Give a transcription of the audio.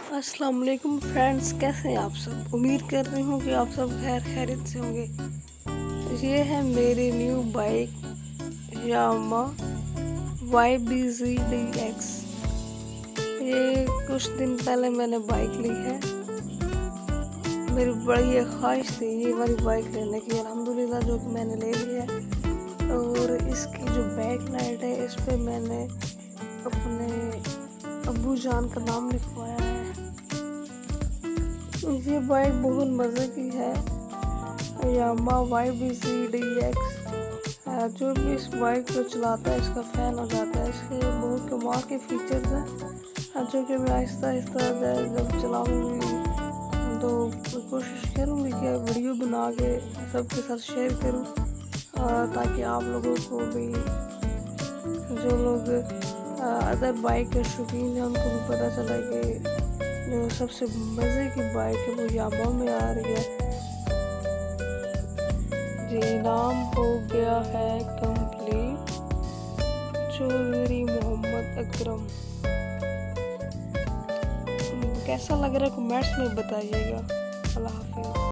अस्सलाम वालेकुम फ्रेंड्स, कैसे हैं आप सब। उम्मीद कर रही हूँ कि आप सब खैर खैरियत से होंगे। ये है मेरी न्यू बाइक यामा YBZ-DX। ये कुछ दिन पहले मैंने बाइक ली है। मेरी बड़ी एक ख्वाहिश थी ये वाली बाइक लेने की, अल्हम्दुलिल्लाह जो कि मैंने ले ली है। और इसकी जो बैक लाइट है इस पर मैंने अपने अब्बू जान का नाम लिखवाया है। ये बाइक बहुत मज़े की है, यामा YBZ-DX। जो भी इस बाइक को चलाता है इसका फ़ैन हो जाता है। इसके बहुत कमाल के फीचर्स हैं जो कि मैं आहिस्ता आहिस्ता जब चलाऊंगी तो कोशिश करूंगी कि वीडियो बना के सबके साथ शेयर करूं, ताकि आप लोगों को भी, जो लोग अदर बाइक के शौकीन हैं, उनको भी पता चला कि जो सबसे मज़े की बाइक है वो यामा में आ रही है। जी, नाम हो गया है कंप्लीट, चौधरी मोहम्मद अकरम। कैसा लग रहा है कमेंट्स में बताइएगा। अल्लाह हाफिज़।